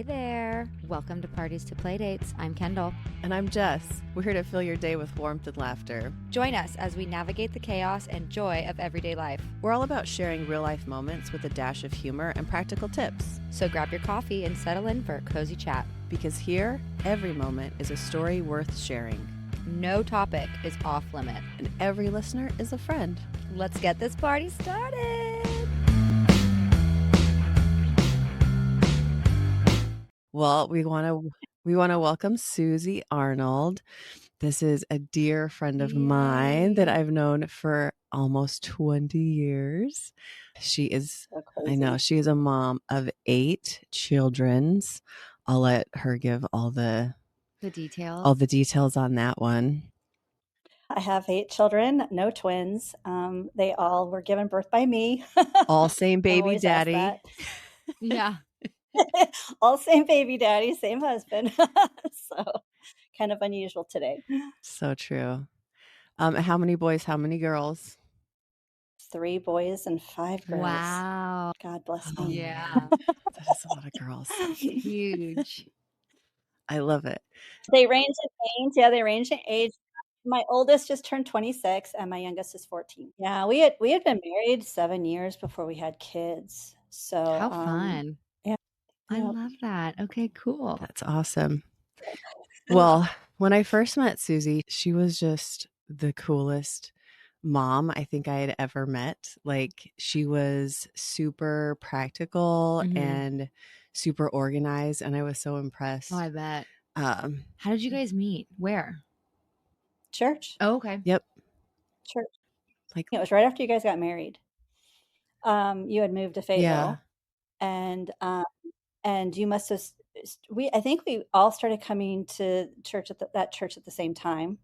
Hey there. Welcome to Parties to Playdates. I'm Kendall. And I'm Jess. We're here to fill your day with warmth and laughter. Join us as we navigate the chaos and joy of everyday life. We're all about sharing real-life moments with a dash of humor and practical tips. So grab your coffee and settle in for a cozy chat. Because here, every moment is a story worth sharing. No topic is off limit. And every listener is a friend. Let's get this party started. Well, we want to welcome Susie Arnold. This is a dear friend of mine that I've known for almost 20 years. She is, I know, she is a mom of 8 children. I'll let her give all the details on that one. I have 8 children, no twins. They all were given birth by me. All same baby daddy. Yeah. All same baby daddy, same husband. So kind of unusual today. So true. How many boys, how many girls? 3 boys and 5 girls. Wow. God bless me. Yeah. That is a lot of girls. Huge. I love it. They range in age. Yeah, they range in age. My oldest just turned 26 and my youngest is 14. Yeah, we had been married 7 years before we had kids. So how fun. Yeah. I love that. Okay, cool. That's awesome. Well, when I first met Susie, she was just the coolest mom I think I had ever met. Like, she was super practical and super organized, and I was so impressed. Oh, I bet. How did you guys meet? Where? Church. Oh, okay. Yep. Church. Like, it was right after you guys got married. You had moved to Fayetteville. Yeah. And you must have, I think we all started coming to church at that church at the same time.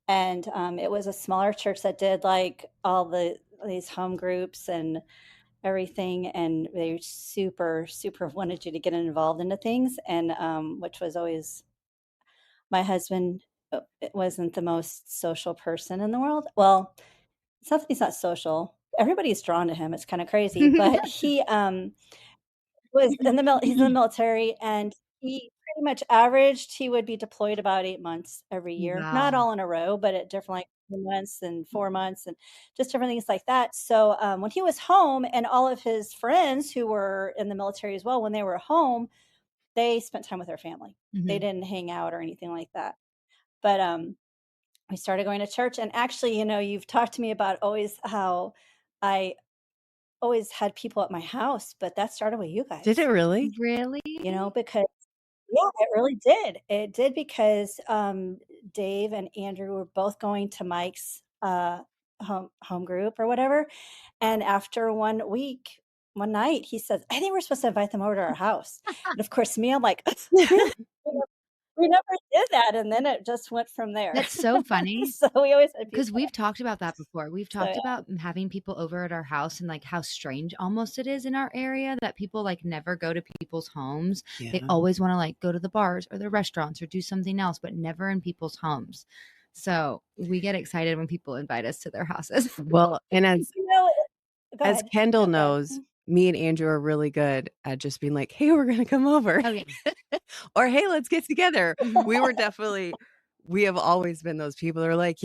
And it was a smaller church that did like all these home groups and everything. And they super, super wanted you to get involved into things. And which was always, my husband wasn't the most social person in the world. Well, it's not that he's not social. Everybody's drawn to him. It's kind of crazy. But he was he's in the military, and he pretty much averaged, he would be deployed about 8 months every year. Wow. Not all in a row, but at different, like 2 months and 4 months and just different things like that. So when he was home, and all of his friends who were in the military as well, when they were home, they spent time with their family. They didn't hang out or anything like that. But we started going to church. And actually, you've talked to me about always how I always had people at my house, but that started with you guys. Did it really? Really? Because it really did. It did, because Dave and Andrew were both going to Mike's home group or whatever. And after one night, he says, I think we're supposed to invite them over to our house. And of course, me, I'm like, we never did that. And then it just went from there. That's so funny. So we always had, because we've talked about that before. We've talked about having people over at our house, and like how strange almost it is in our area that people like never go to people's homes. Yeah. They always want to like go to the bars or the restaurants or do something else, but never in people's homes. So we get excited when people invite us to their houses. Well, and as Kendall knows, me and Andrew are really good at just being like, hey, we're going to come over. Okay. Or, hey, let's get together. We have always been those people that are like,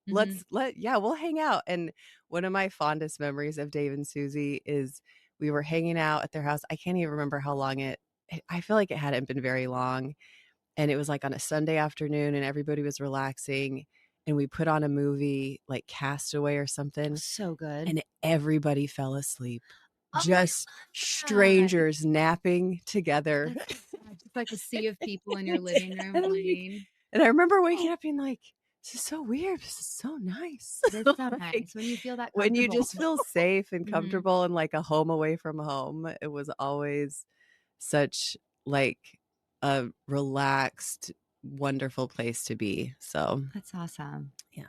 we'll hang out. And one of my fondest memories of Dave and Susie is we were hanging out at their house. I can't even remember how long I feel like it hadn't been very long. And it was like on a Sunday afternoon, and everybody was relaxing. And we put on a movie like Castaway or something. So good. And everybody fell asleep. Just strangers napping together. Just like a sea of people in your living room. And I remember waking up being like, this is so weird. This is so nice. It's so nice when you feel that comfortable. When you just feel safe and comfortable and like a home away from home. It was always such like a relaxed, wonderful place to be. So that's awesome. Yeah.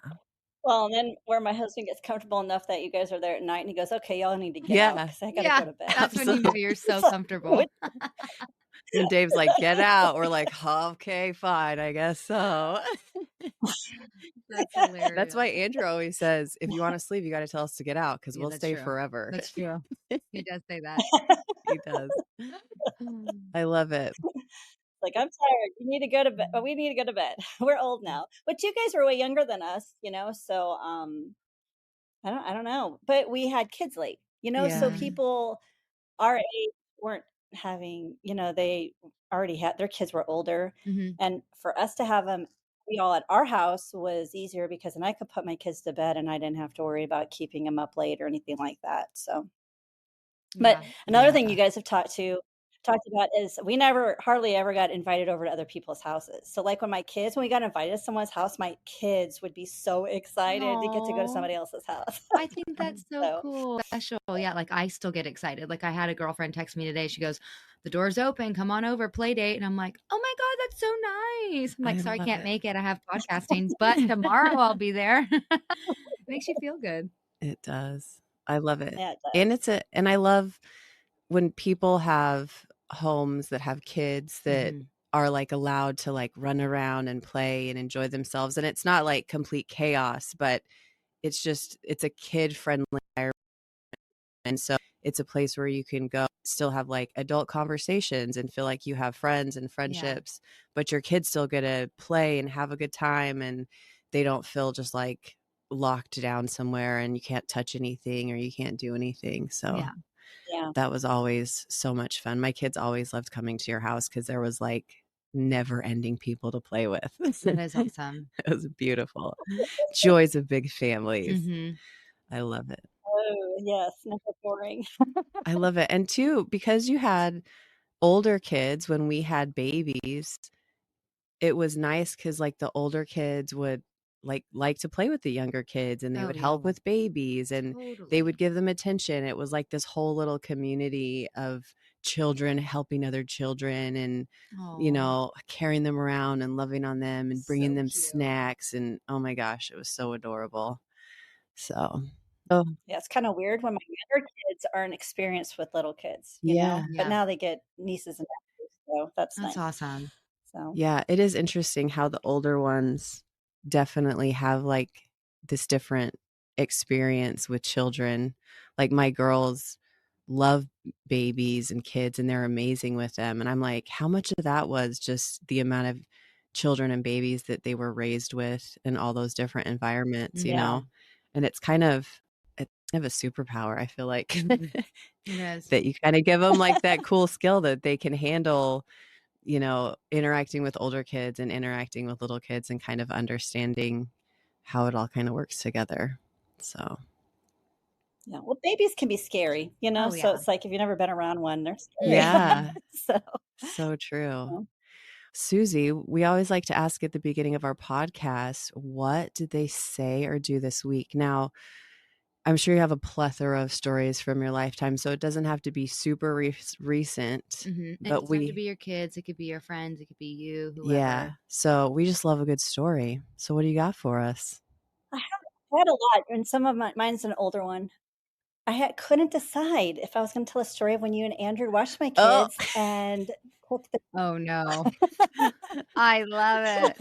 Well, and then where my husband gets comfortable enough that you guys are there at night, and he goes, okay, y'all need to get out because I got to go to bed. That's when you know you're so comfortable. And Dave's like, get out. We're like, okay, fine, I guess so. That's hilarious. That's why Andrew always says, if you want to leave, you got to tell us to get out because we'll stay forever. That's true. He does say that. He does. I love it. Like, I'm tired. You need to go to bed. We need to go to bed. We're old now. But you guys were way younger than us, so I don't know. But we had kids late, so people our age weren't having, they already had their kids were older. And for us to have them be all at our house was easier because then I could put my kids to bed and I didn't have to worry about keeping them up late or anything like that. So, but another thing you guys have talked about is we never hardly ever got invited over to other people's houses. So like when we got invited to someone's house, my kids would be so excited to get to go to somebody else's house. I think that's so cool. Special. Yeah. Like I still get excited. Like I had a girlfriend text me today. She goes, the door's open. Come on over, play date. And I'm like, oh my God, that's so nice. I'm like, sorry, I can't make it. I have podcasting, but tomorrow I'll be there. Makes you feel good. It does. I love it. Yeah, it does. And I love when people have homes that have kids that are like allowed to like run around and play and enjoy themselves. And it's not like complete chaos, but it's a kid friendly environment. And so it's a place where you can go still have like adult conversations and feel like you have friends and friendships, but your kids still get to play and have a good time. And they don't feel just like locked down somewhere and you can't touch anything or you can't do anything. So that was always so much fun. My kids always loved coming to your house because there was like never ending people to play with. That is awesome. It was beautiful. Joys of big families. I love it. Oh, yes. Never boring. I love it. And too, because you had older kids when we had babies, it was nice because like the older kids would like to play with the younger kids and they would help with babies and they would give them attention. It was like this whole little community of children helping other children and carrying them around and loving on them and bringing them snacks. And oh my gosh, it was so adorable. So yeah, it's kind of weird when my younger kids aren't experienced with little kids, but now they get nieces and nephews, so that's nice. Awesome. So yeah, it is interesting how the older ones definitely have like this different experience with children. Like my girls love babies and kids and they're amazing with them. And I'm like, how much of that was just the amount of children and babies that they were raised with in all those different environments, you know? And it's kind of a superpower, I feel like. It is. That you kind of give them like that cool skill that they can handle, interacting with older kids and interacting with little kids and kind of understanding how it all kind of works together. So yeah, well, babies can be scary, so it's like if you've never been around one, they're scary. Yeah. So true. Susie, we always like to ask at the beginning of our podcast, what did they say or do this week? Now, I'm sure you have a plethora of stories from your lifetime, so it doesn't have to be super recent. But it doesn't have to be your kids. It could be your friends. It could be you, whoever. Yeah. So we just love a good story. So what do you got for us? I had a lot, and some of mine's an older one. I couldn't decide if I was going to tell a story of when you and Andrew watched my kids and cooked the. Oh no! I love it.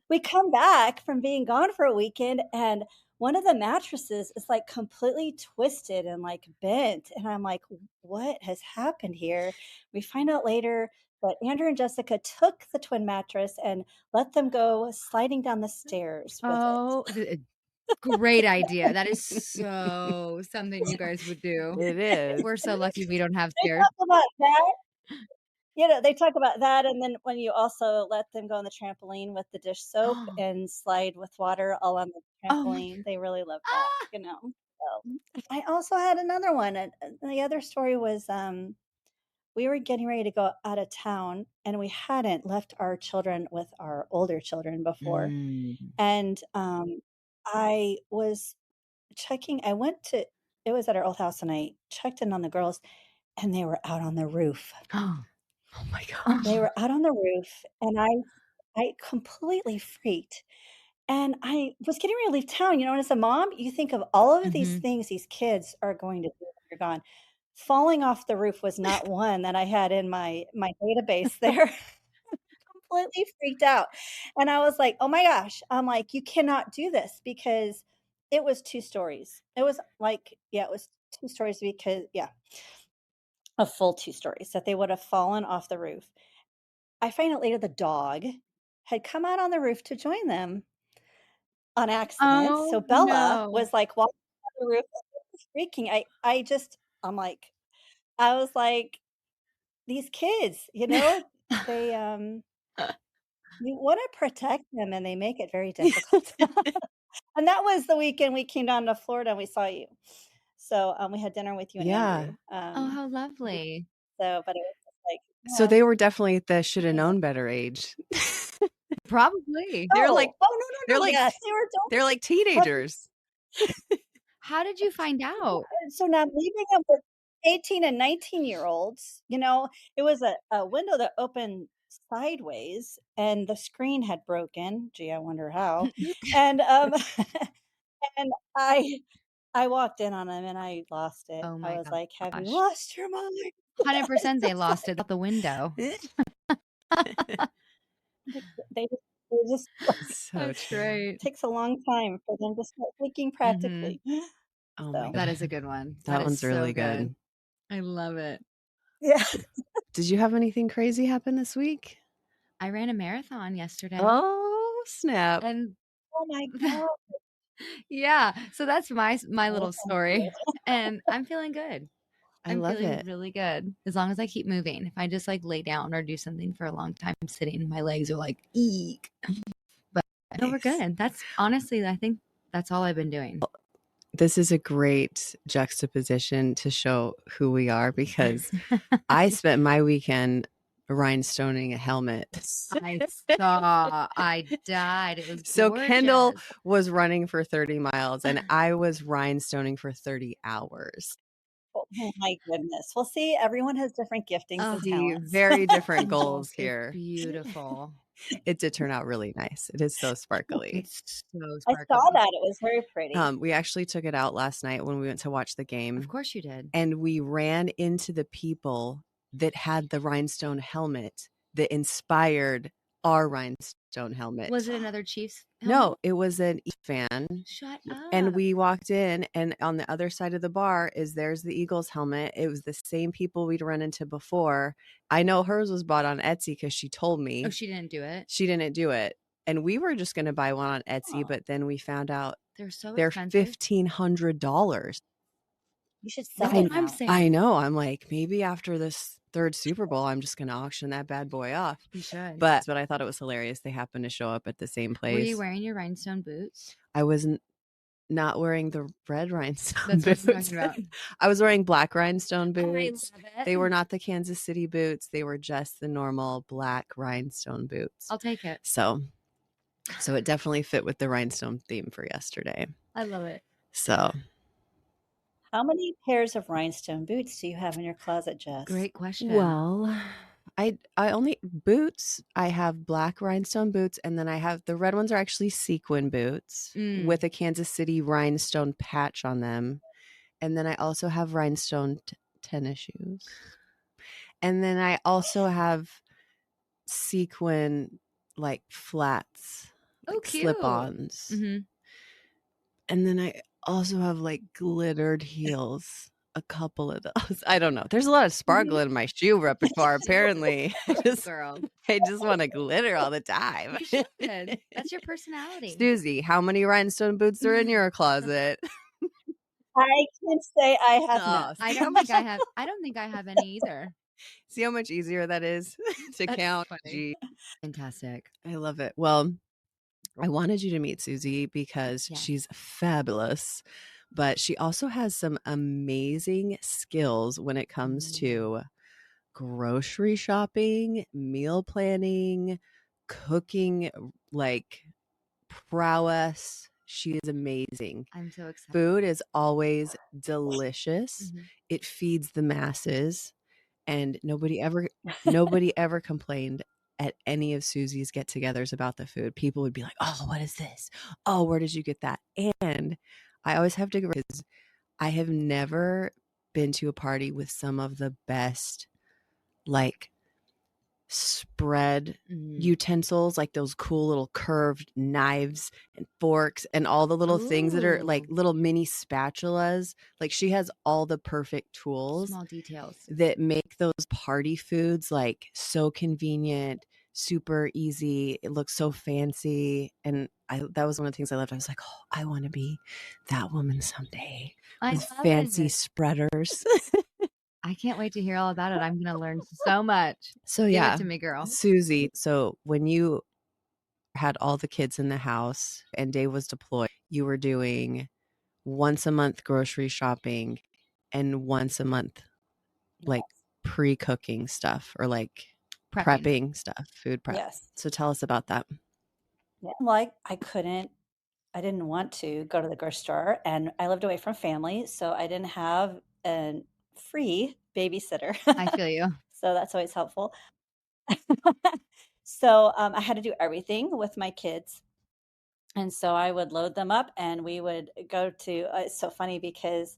We come back from being gone for a weekend, and one of the mattresses is like completely twisted and like bent, and I'm like, "What has happened here?" We find out later that Andrew and Jessica took the twin mattress and let them go sliding down the stairs with it. Great idea. That is so something you guys would do. It is. We're so lucky we don't have stairs. They talk about that. They talk about that. And then when you also let them go on the trampoline with the dish soap and slide with water all on the trampoline, they really love that, So I also had another one. And the other story was we were getting ready to go out of town and we hadn't left our children with our older children before. And I was checking. It was at our old house and I checked in on the girls and they were out on the roof. Oh my gosh. They were out on the roof and I completely freaked. And I was getting ready to leave town. And as a mom, you think of all of these things these kids are going to do when you're gone. Falling off the roof was not one that I had in my database there. completely freaked out. And I was like, oh my gosh. I'm like, you cannot do this because it was 2 stories. It was like, it was 2 stories because, a full 2 stories that they would have fallen off the roof. I find out later the dog had come out on the roof to join them on accident. So Bella was like walking on the roof, freaking. I'm like, I was like, these kids, they you want to protect them and they make it very difficult. And that was the weekend we came down to Florida and we saw you. So we had dinner with you and Andrew. Oh, how lovely. So, but it was just like, so they were definitely the should have known better age. Probably. They're like, they're like, yes, they're like teenagers. How did you find out? So now leaving them with 18 and 19-year-olds, it was a window that opened sideways and the screen had broken. Gee, I wonder how. And and I walked in on them and I lost it. Oh my I was gosh. like, have you lost your mind? 100% they lost it out the window. They just so great. It takes a long time for them to start thinking practically. Oh my God. That is a good one. That one's really good. I love it. Yeah. Did you have anything crazy happen this week? I ran a marathon yesterday. Oh, snap. And oh my God. Yeah. So that's my little story. And I'm feeling good. I'm feeling really good. As long as I keep moving. If I just like lay down or do something for a long time sitting, my legs are like, eek. But no, we're good. That's honestly, I think that's all I've been doing. This is a great juxtaposition to show who we are because I spent my weekend rhinestoning a helmet. I saw. I died. It was so gorgeous. Kendall was running for 30 miles and I was rhinestoning for 30 hours. Oh my goodness. Well, see, everyone has different giftings and talents. Very different goals here. Beautiful. It did turn out really nice. It is so sparkly. It's so I sparkly. saw that. It was very pretty. We actually took it out last night when we went to watch the game. Of course you did. And we ran into the people that had the rhinestone helmet that inspired our rhinestone helmet. Was it another Chiefs helmet? No, it was an Eagles fan. Shut up. And we walked in and on the other side of the bar there's the Eagles helmet. It was the same people we'd run into before. I know hers was bought on Etsy because she told me. Oh, she didn't do it? She didn't do it. And we were just going to buy one on Etsy, but then we found out they're $1,500. You should sell it. I'm saying. I know. I'm like, maybe after this third Super Bowl, I'm just going to auction that bad boy off. You should. But I thought it was hilarious. They happened to show up at the same place. Were you wearing your rhinestone boots? I wasn't not wearing the red rhinestone boots. That's what I'm talking about. I was wearing black rhinestone boots. I love it. They were not the Kansas City boots. They were just the normal black rhinestone boots. I'll take it. So it definitely fit with the rhinestone theme for yesterday. I love it. So how many pairs of rhinestone boots do you have in your closet, Jess? Great question. Well, I only boots. I have black rhinestone boots, and then I have the red ones are actually sequin boots with a Kansas City rhinestone patch on them. And then I also have rhinestone tennis shoes. And then I also have sequin like flats, like slip-ons. Mm-hmm. And then I also have like glittered heels. A couple of those. I don't know. There's a lot of sparkle in my shoe repertoire, apparently. Girl. I just want to glitter all the time. You should. That's your personality. Susie, how many rhinestone boots are in your closet? I can say I have none. I don't think I have any either. See how much easier that is to count. Gee. Fantastic. I love it. Well, I wanted you to meet Susie because she's fabulous. But she also has some amazing skills when it comes to grocery shopping, meal planning, cooking, like prowess. She is amazing. I'm so excited. Food is always delicious. It feeds the masses. And nobody ever complained at any of Susie's get-togethers about the food. People would be like, oh, what is this? Oh, where did you get that? And I always have to go because I have never been to a party with some of the best, like, spread utensils, like those cool little curved knives and forks and all the little things that are like little mini spatulas. Like she has all the perfect tools, small details that make those party foods like so convenient, super easy. It looks so fancy. And that was one of the things I loved. I was like, oh, I want to be that woman someday with fancy spreaders. I can't wait to hear all about it. I'm going to learn so much. So Give it to me, girl. Susie, so when you had all the kids in the house and Dave was deployed, you were doing once a month grocery shopping and once a month like pre-cooking stuff or like prepping stuff, food prep. Yes. So tell us about that. Yeah. Like I didn't want to go to the grocery store, and I lived away from family, so I didn't have a free babysitter. I feel you. So that's always helpful. So I had to do everything with my kids. And so I would load them up and we would go to, it's so funny because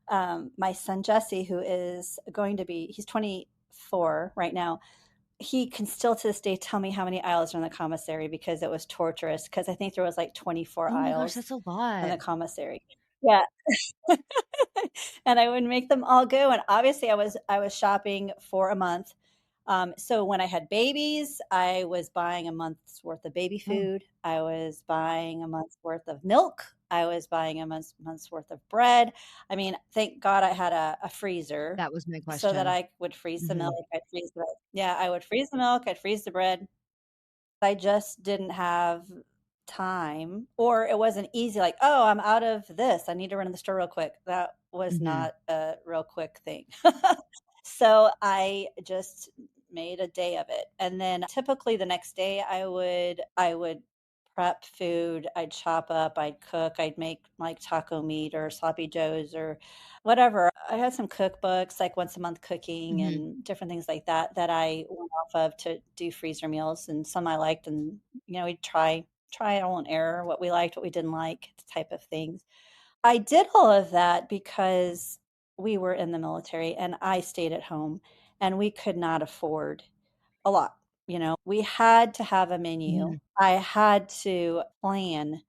my son Jesse, who is he's 24 right now, he can still to this day tell me how many aisles are in the commissary because it was torturous. Because I think there was like 24 aisles. Oh my gosh, that's a lot. In the commissary. Yeah. And I would make them all go. And obviously I was shopping for a month. So when I had babies, I was buying a month's worth of baby food. I was buying a month's worth of milk. I was buying a month's worth of bread. I mean, thank God I had a freezer. That was my question. So that I would freeze the milk. I'd freeze the bread. Yeah, I would freeze the milk. I'd freeze the bread. I just didn't have time, or it wasn't easy. Like, oh, I'm out of this. I need to run to the store real quick. That was not a real quick thing. So I just made a day of it. And then typically the next day I would prep food. I'd chop up, I'd cook, I'd make like taco meat or sloppy joes or whatever. I had some cookbooks, like once a month cooking and different things like that I went off of to do freezer meals. And some I liked, and we'd try trial and error, what we liked, what we didn't like, type of things. I did all of that because we were in the military and I stayed at home and we could not afford a lot. We had to have a menu. I had to plan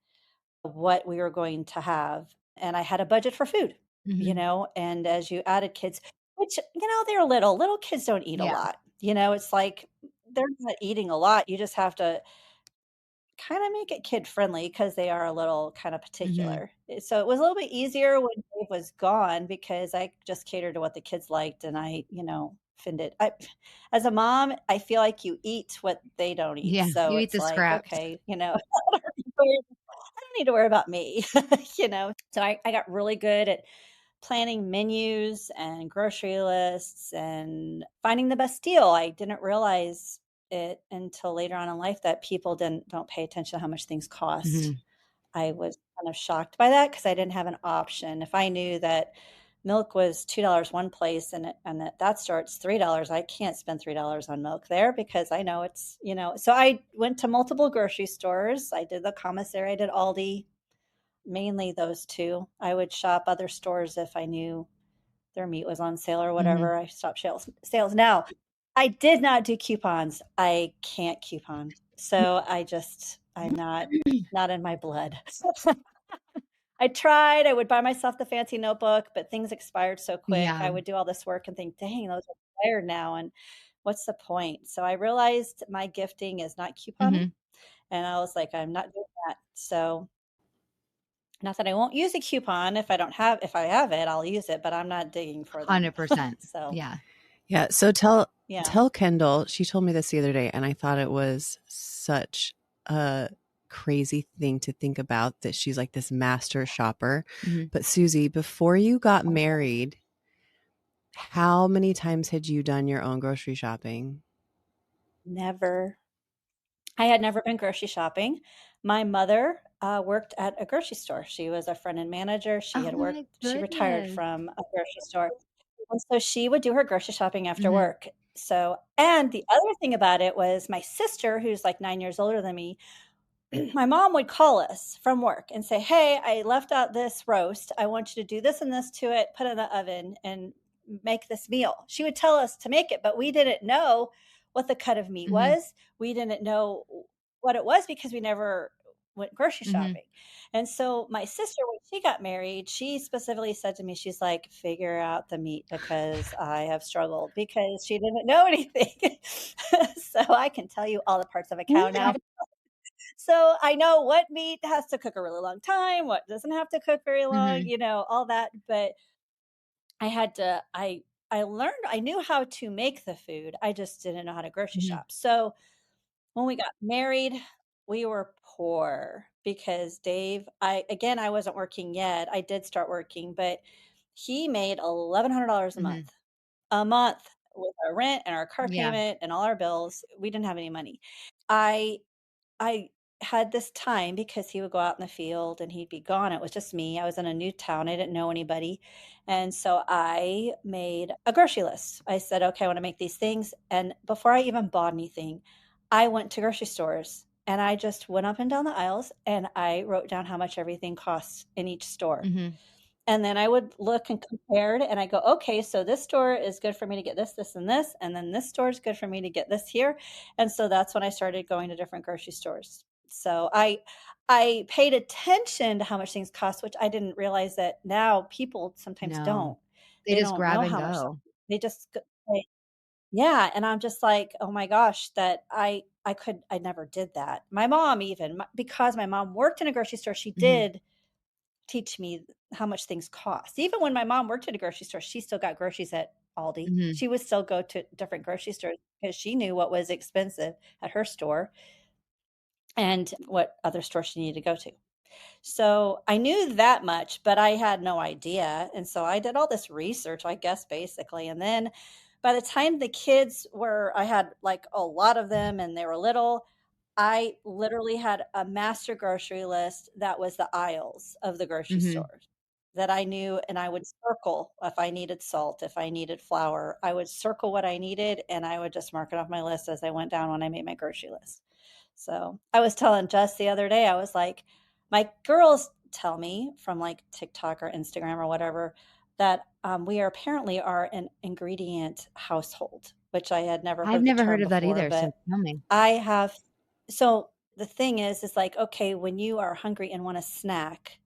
what we were going to have, and I had a budget for food, and as you added kids, which, they're little kids don't eat a lot. It's like they're not eating a lot. You just have to kind of make it kid friendly because they are a little kind of particular. So it was a little bit easier when Dave was gone because I just catered to what the kids liked, and I, offended. As a mom, I feel like you eat what they don't eat. Yeah, so you it's eat the like, scraps. okay, I don't need to worry about me, So I got really good at planning menus and grocery lists and finding the best deal. I didn't realize it until later on in life that people don't pay attention to how much things cost. I was kind of shocked by that because I didn't have an option. If I knew that milk was $2 one place and that starts $3, I can't spend $3 on milk there because I know it's, so I went to multiple grocery stores. I did the commissary, I did Aldi, mainly those two. I would shop other stores if I knew their meat was on sale or whatever. I stopped sales. Now, I did not do coupons. I can't coupon. So I'm not in my blood. I tried. I would buy myself the fancy notebook, but things expired so quick. Yeah. I would do all this work and think, dang, those are expired now. And what's the point? So I realized my gifting is not couponing. And I was like, I'm not doing that. So not that I won't use a coupon if I have it, I'll use it, but I'm not digging for them. 100%. So yeah. So tell Kendall, she told me this the other day and I thought it was such a crazy thing to think about that she's like this master shopper. But Susie, before you got married, how many times had you done your own grocery shopping? Never. I had never been grocery shopping. My mother worked at a grocery store. She was a front-end manager. She retired from a grocery store. And so she would do her grocery shopping after work. So, and the other thing about it was my sister, who's like 9 years older than me, my mom would call us from work and say, hey, I left out this roast. I want you to do this and this to it, put it in the oven and make this meal. She would tell us to make it, but we didn't know what the cut of meat was. We didn't know what it was because we never went grocery shopping. And so my sister, when she got married, she specifically said to me, she's like, figure out the meat because I have struggled, because she didn't know anything. So I can tell you all the parts of a cow now. So I know what meat has to cook a really long time, what doesn't have to cook very long, you know, all that. But I had to, I learned, I knew how to make the food. I just didn't know how to grocery shop. So when we got married, we were poor because Dave, I wasn't working yet. I did start working, but he made $1,100 a month with our rent and our car payment and all our bills. We didn't have any money. I had this time because he would go out in the field and he'd be gone. It was just me. I was in a new town. I didn't know anybody. And so I made a grocery list. I said, okay, I want to make these things. And before I even bought anything, I went to grocery stores and I just went up and down the aisles and I wrote down how much everything costs in each store. And then I would look and compare it and I go, okay, so this store is good for me to get this, this, and this. And then this store is good for me to get this here. And so that's when I started going to different grocery stores. So I paid attention to how much things cost, which I didn't realize that now people sometimes don't. They just don't grab know and how much go. they just yeah. And I'm just like, oh my gosh, that I never did that. My mom, even because my mom worked in a grocery store, she did teach me how much things cost. Even when my mom worked at a grocery store, she still got groceries at Aldi. She would still go to different grocery stores because she knew what was expensive at her store and what other store she needed to go to. So I knew that much, but I had no idea. And so I did all this research, I guess, basically. And then by the time the kids were, I had like a lot of them and they were little, I literally had a master grocery list that was the aisles of the grocery store that I knew, and I would circle if I needed salt, if I needed flour, I would circle what I needed and I would just mark it off my list as I went down when I made my grocery list. So I was telling Jess the other day, I was like, my girls tell me from like TikTok or Instagram or whatever that we are apparently are an ingredient household, which I had never heard I've the never term heard of that before, either. So but tell me. I have. So the thing is like, okay, when you are hungry and want a snack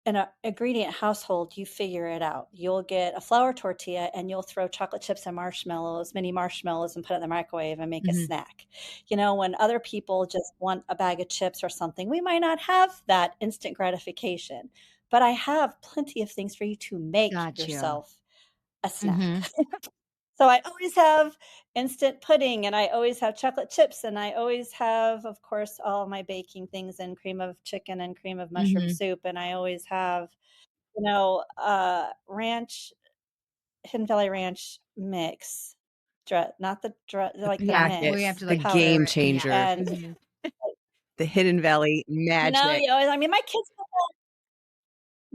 in an ingredient household, you figure it out. You'll get a flour tortilla and you'll throw chocolate chips and marshmallows, mini marshmallows, and put it in the microwave and make a snack. You know, when other people just want a bag of chips or something, we might not have that instant gratification, but I have plenty of things for you to make yourself a snack. So I always have instant pudding and I always have chocolate chips and I always have, of course, all my baking things and cream of chicken and cream of mushroom soup. And I always have, you know, ranch, Hidden Valley Ranch mix, not the like the mix, where you have to the like game changer, and the Hidden Valley magic. you know, I mean, my kids,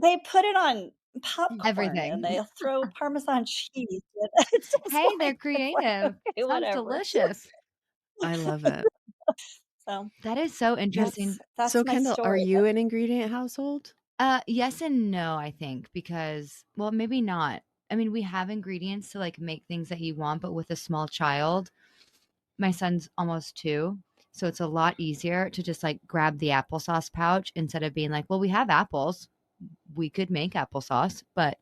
they put it on popcorn everything and they throw Parmesan cheese. It's just hey, they're like, creative. okay, Sounds whatever. delicious. I love it. So that is so interesting. That's so my Kendall, story. are you an ingredient household? Yes and no, I think, because, well, maybe not. I mean, we have ingredients to like make things that you want, but with a small child, my son's almost 2. So it's a lot easier to just like grab the applesauce pouch instead of being like, well, we have apples. We could make applesauce, but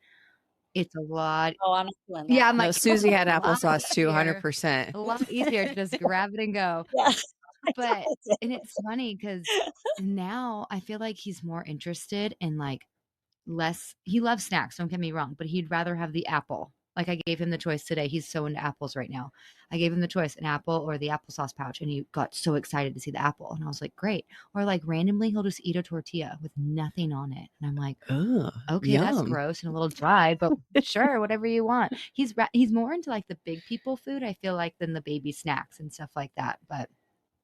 it's a lot. Oh, I'm not doing that. Yeah, I'm No, like, Susie had a lot applesauce too, easier. 100%. A lot easier to just grab it and go. Yeah. But, and it's funny because now I feel like he's more interested in like he loves snacks, don't get me wrong, but he'd rather have the apple. Like I gave him the choice today. He's so into apples right now. I gave him the choice, an apple or the applesauce pouch, and he got so excited to see the apple. And I was like, great. Or like randomly he'll just eat a tortilla with nothing on it. And I'm like, okay, yum. That's gross and a little dry, but sure, whatever you want. He's more into like the big people food, I feel like, than the baby snacks and stuff like that. But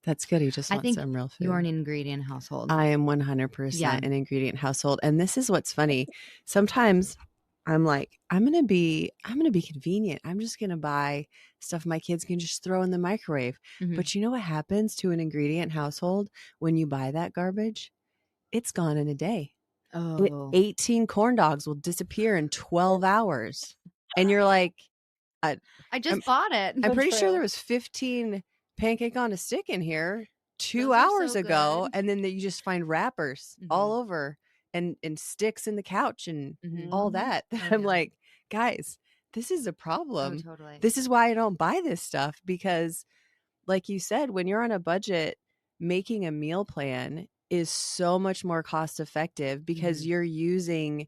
that's good. He just I wants think some real food. you're an ingredient household. I am 100% an ingredient household. And this is what's funny. Sometimes I'm like, I'm going to be convenient. I'm just going to buy stuff my kids can just throw in the microwave. But you know what happens to an ingredient household when you buy that garbage? It's gone in a day. 18 corn dogs will disappear in 12 hours. And you're like, I just bought it. I'm pretty sure there was 15 pancake on a stick in here 2 hours ago. And then you just find wrappers all over and sticks in the couch and all that. I'm like, guys, this is a problem. Totally. This is why I don't buy this stuff, because like you said, when you're on a budget, making a meal plan is so much more cost effective because you're using,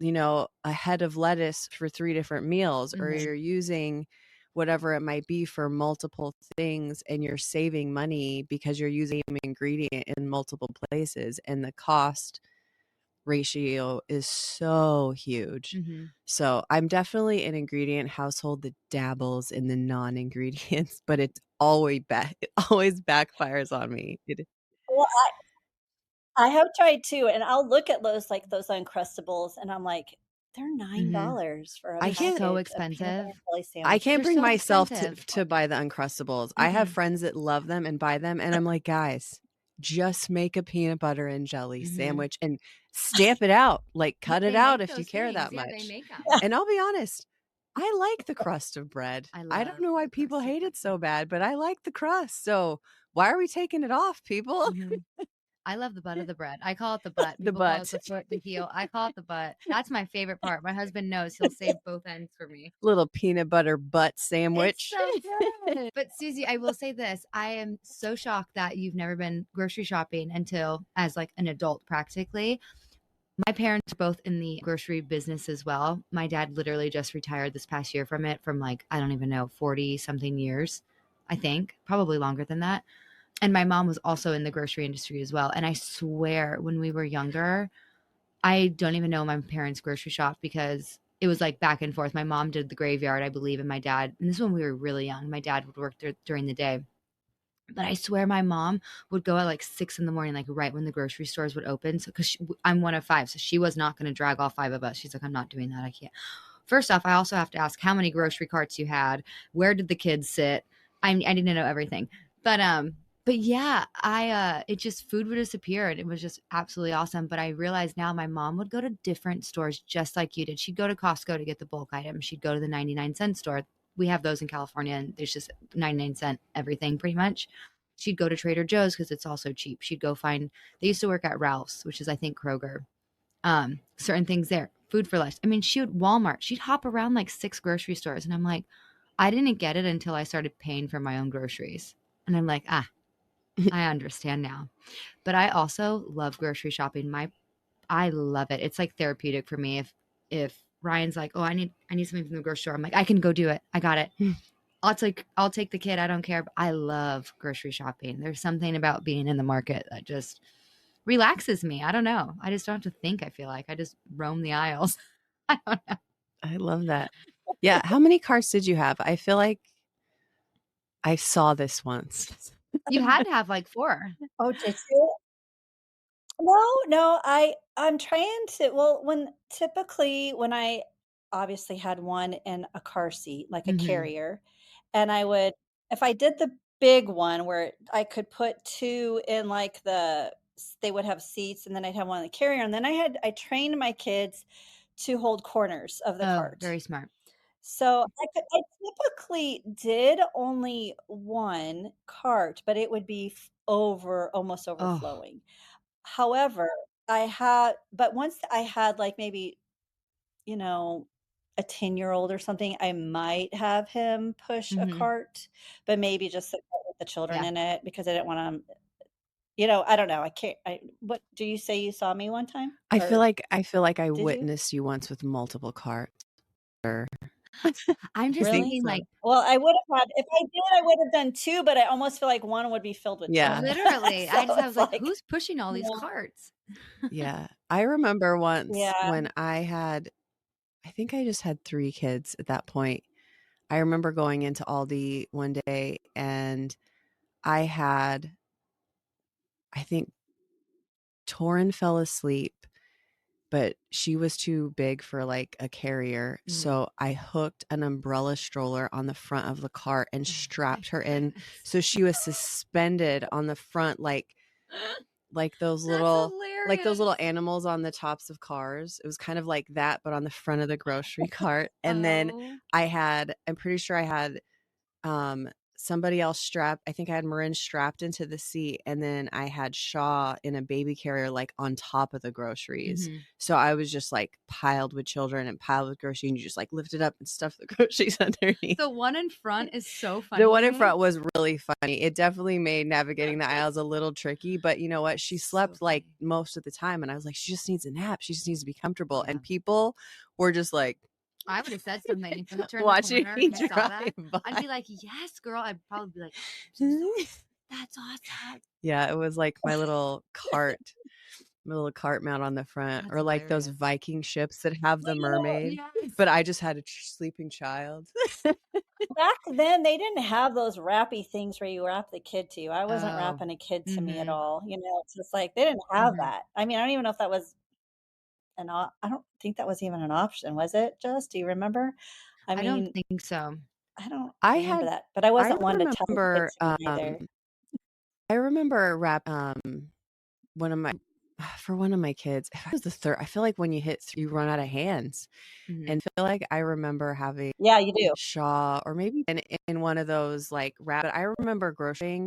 a head of lettuce for 3 different meals, or you're using whatever it might be for multiple things, and you're saving money because you're using an ingredient in multiple places, and the cost ratio is so huge. So I'm definitely an ingredient household that dabbles in the non-ingredients, but it always backfires on me. Well, I have tried too, and I'll look at those Uncrustables, and I'm like, they're $9 for a package so of expensive. peanut butter and jelly sandwich. I can't bring so myself expensive. to buy the Uncrustables. I have friends that love them and buy them, and I'm like, guys, just make a peanut butter and jelly sandwich and stamp it out. Like, cut it out if you care that much. They make them. And I'll be honest, I like the crust of bread. I don't know why people hate it so bad, but I like the crust. So why are we taking it off, people? I love the butt of the bread. I call it the butt. The People butt. call it the foot, the heel. I call it the butt. That's my favorite part. My husband knows. He'll save both ends for me. Little peanut butter butt sandwich. It's so good. But Susie, I will say this. I am so shocked that you've never been grocery shopping until as like an adult practically. My parents are both in the grocery business as well. My dad literally just retired this past year from it, from like, I don't even know, 40 something years, I think, probably longer than that. And my mom was also in the grocery industry as well. And I swear when we were younger, I don't even know my parents' grocery shop because it was like back and forth. My mom did the graveyard, I believe, and my dad, and this is when we were really young, my dad would work during the day. But I swear my mom would go at like 6 a.m, like right when the grocery stores would open. So, because I'm one of 5, so she was not going to drag all 5 of us. She's like, I'm not doing that. I can't. First off, I also have to ask how many grocery carts you had. Where did the kids sit? I need to know everything. But yeah, it just, food would disappear and it was just absolutely awesome. But I realize now my mom would go to different stores just like you did. She'd go to Costco to get the bulk items. She'd go to the 99-cent store. We have those in California and there's just 99-cent everything pretty much. She'd go to Trader Joe's because it's also cheap. She'd go find, they used to work at Ralph's, which is I think Kroger. Certain things there, food for less. I mean, Walmart, she'd hop around like 6 grocery stores. And I'm like, I didn't get it until I started paying for my own groceries. And I'm like, I understand now. But I also love grocery shopping. I love it. It's like therapeutic for me. If Ryan's like, oh, I need something from the grocery store, I'm like, I can go do it. I got it. I'll take the kid. I don't care. But I love grocery shopping. There's something about being in the market that just relaxes me. I don't know. I just don't have to think. I feel like I just roam the aisles. I don't know. I love that. Yeah. How many carts did you have? I feel like I saw this once. You had to have like 4. Oh, did you? No, I'm trying to, well, when I obviously had one in a car seat, like a carrier, and if I did the big one where I could put 2 in like they would have seats, and then I'd have one in the carrier, and then I trained my kids to hold corners of the cart. Very smart. So I typically did only 1 cart, but it would be almost overflowing. However, but once I had like maybe, a 10-year-old or something, I might have him push a cart, but maybe just the cart with the children in it because I didn't want to, I don't know. I can't. What do you say you saw me one time? I feel like I witnessed you once with multiple carts. I'm just thinking like, well, I would have had, if I did, I would have done 2, but I almost feel like 1 would be filled with children. Literally. So I was like, who's pushing all these carts? Yeah. I remember once when I think I just had 3 kids at that point. I remember going into Aldi one day and I think Torin fell asleep, but she was too big for like a carrier. So I hooked an umbrella stroller on the front of the cart and strapped her in. So she was suspended on the front, like like those little animals on the tops of cars. It was kind of like that, but on the front of the grocery cart. And then I'm pretty sure I had somebody else strapped. I think I had Marin strapped into the seat, and then I had Shaw in a baby carrier, like on top of the groceries. So I was just like piled with children and piled with groceries, and you just like lift it up and stuff the groceries underneath. The one in front is so funny. The one in front was really funny. It definitely made navigating the aisles a little tricky, but you know what? She slept like most of the time, and I was like, she just needs a nap. She just needs to be comfortable. And people were just like, I would have said something if you turned watching the corner me and saw that. drive by. I'd be like, yes, girl. I'd probably be like, I'm so sorry. That's awesome. Yeah, it was like my little cart mount on the front. That's or like those hilarious. Viking ships that have the mermaid. Yes. But I just had a sleeping child. Back then, they didn't have those wrappy things where you wrap the kid to you. I wasn't wrapping a kid to me at all. You know, it's just like they didn't have that. I mean, I don't even know if that was I don't think that was even an option, was it, Jess? Do you remember? I mean, don't think so. I don't remember that, but I wasn't one to tell kids either. I remember one of my kids. If I was the third, I feel like when you hit 3, you run out of hands, and feel like I remember having you do Shaw, or maybe in one of those like rabbit. I remember grocerying,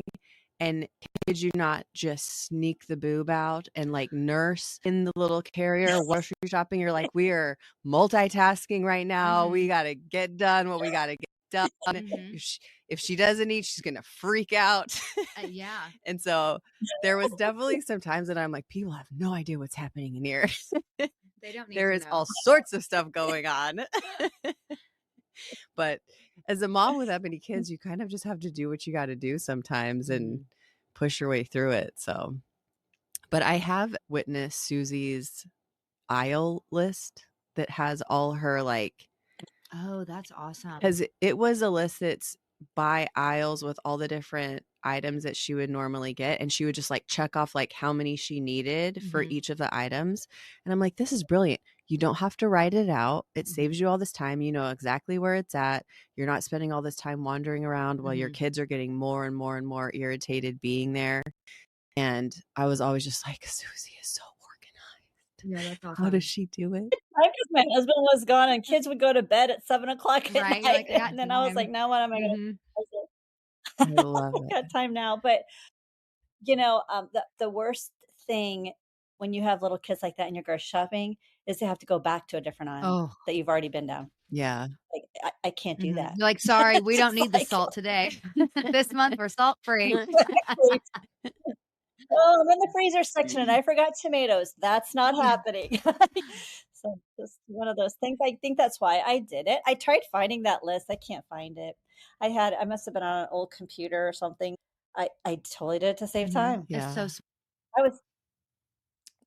and did you not just sneak the boob out and like nurse in the little carrier grocery shopping? You're like, we are multitasking right now. We got to get done what we got to get done. If she doesn't eat, she's going to freak out. Yeah. And so there was definitely some times that I'm like, people have no idea what's happening in here. They don't need there to is know. all sorts of stuff going on. But as a mom with that many kids, you kind of just have to do what you got to do sometimes and push your way through it. So, but I have witnessed Susie's aisle list that has all her like, oh, that's awesome. because it was a list that's by aisles with all the different items that she would normally get, and she would just like check off like how many she needed for each of the items. And I'm like, this is brilliant. You don't have to write it out. It saves you all this time. You know exactly where it's at. You're not spending all this time wandering around while your kids are getting more and more and more irritated being there. And I was always just like, Susie is so organized. Yeah, that's awesome. How does she do it? Because my husband was gone and kids would go to bed at 7:00 at night. Like, and then I was like, now what am I going to do? I love it. I got time now. But, you know, the worst thing when you have little kids like that in your grocery shopping is to have to go back to a different aisle that you've already been down. Yeah. Like, I can't do that. You're like, sorry, we don't need the salt today. This month we're salt free. Oh, I'm in the freezer section and I forgot tomatoes. That's not happening. So just one of those things. I think that's why I did it. I tried finding that list. I can't find it. I must have been on an old computer or something. I totally did it to save time. Yeah. It's so I was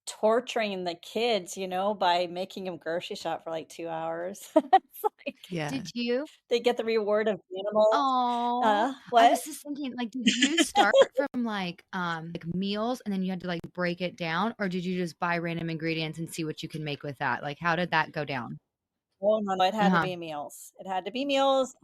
torturing the kids, you know, by making them grocery shop for like 2 hours. It's like, Did you? They get the reward of animals. Oh, what? I was just thinking, like, did you start from like meals and then you had to like break it down, or did you just buy random ingredients and see what you can make with that? Like, how did that go down? Oh no, it had to be meals. It had to be meals.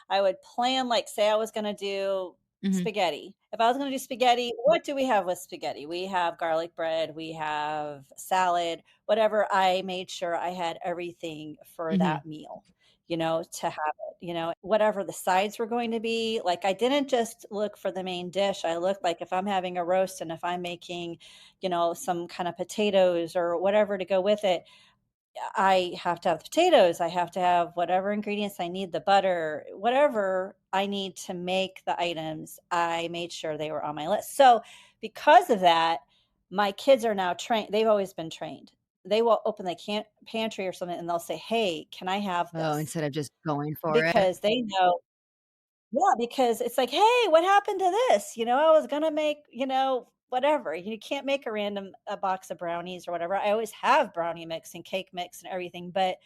I would plan, like, say I was going to do spaghetti. If I was going to do spaghetti, what do we have with spaghetti? We have garlic bread, we have salad, whatever. I made sure I had everything for that meal, you know, to have it, you know, whatever the sides were going to be. Like, I didn't just look for the main dish. I looked, like, if I'm having a roast and if I'm making, you know, some kind of potatoes or whatever to go with it, I have to have the potatoes. I have to have whatever ingredients I need, the butter, whatever I need to make the items. I made sure they were on my list. So because of that, my kids are now trained. They've always been trained. They will open the pantry or something and they'll say, hey, can I have this? Oh, instead of just going for it. Because they know. Yeah, because it's like, hey, what happened to this? You know, I was going to make, you know, whatever. You can't make a box of brownies or whatever. I always have brownie mix and cake mix and everything, but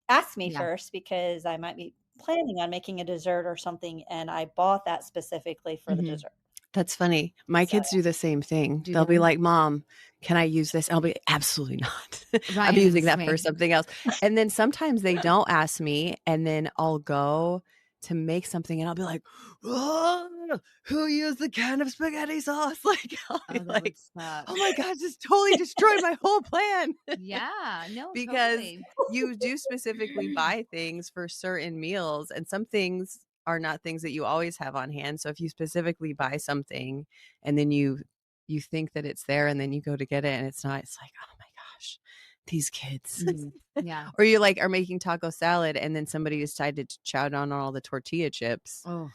ask me first because I might be planning on making a dessert or something. And I bought that specifically for the dessert. That's funny. My kids do the same thing. They'll be like, Mom, can I use this? I'll be absolutely not. I'll be using that for something else. And then sometimes they don't ask me, and then I'll go to make something, and I'll be like, oh, who used the can of spaghetti sauce? Like, I'll be like, oh my God, just totally destroyed my whole plan. Yeah, no, because totally. you do specifically buy things for certain meals, and some things are not things that you always have on hand. So if you specifically buy something and then you think that it's there and then you go to get it and it's not, it's like, oh my gosh, these kids. Yeah. Or you like are making taco salad and then somebody decided to chow down on all the tortilla chips. Oh,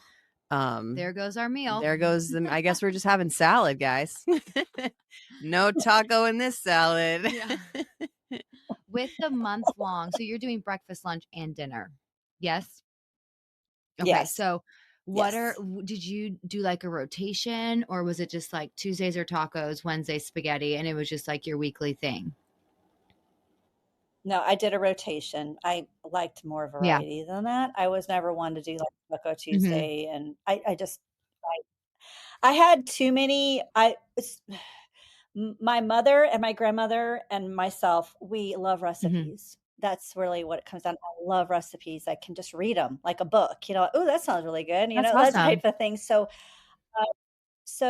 there goes our meal. There goes I guess we're just having salad, guys. No taco in this salad. Yeah. With the month long, so you're doing breakfast, lunch, and dinner. Yes. Okay. Yes. So did you do like a rotation, or was it just like Tuesdays are tacos, Wednesdays spaghetti, and it was just like your weekly thing? No, I did a rotation. I liked more variety than that. I was never one to do like Taco Tuesday, and I had too many. My mother and my grandmother and myself, we love recipes. That's really what it comes down to. I love recipes. I can just read them like a book. Oh, that sounds really good. That's that awesome. type of thing. So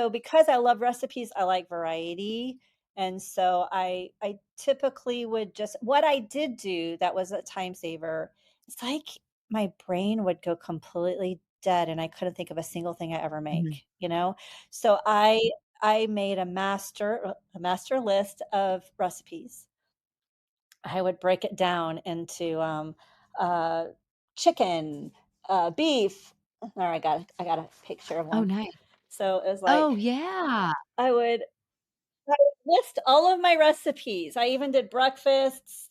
because I love recipes, I like variety. And so I typically would just, what I did do that was a time saver, it's like my brain would go completely dead and I couldn't think of a single thing I ever make, So I made a master list of recipes. I would break it down into chicken, beef. I got a picture of one. Oh, nice. So it was like, oh yeah, I would list all of my recipes. I even did breakfasts,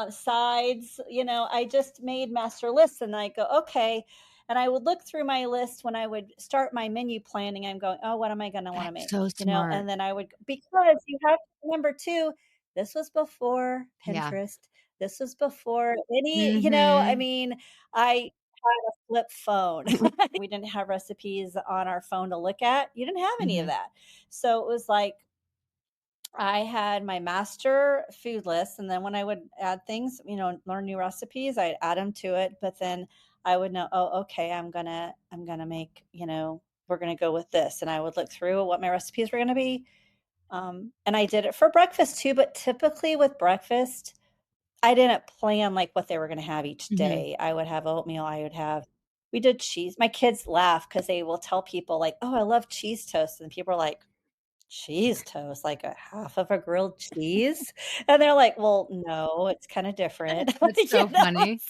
sides, I just made master lists and I go, okay. And I would look through my list when I would start my menu planning. I'm going, oh, what am I going to want to make? so smart. And then I would, because you have to remember too, this was before Pinterest. Yeah. This was before any, I mean, I had a flip phone. We didn't have recipes on our phone to look at. You didn't have any of that. So it was like, I had my master food list, and then when I would add things, learn new recipes, I'd add them to it. But then I would know, oh, okay, I'm gonna make, we're gonna go with this, and I would look through what my recipes were gonna be. And I did it for breakfast too. But typically with breakfast, I didn't plan like what they were gonna have each day. I would have oatmeal. We did cheese. My kids laugh because they will tell people like, oh, I love cheese toast, and people are like, cheese toast, like a half of a grilled cheese? And they're like, well, no, it's kind of different. That's so funny.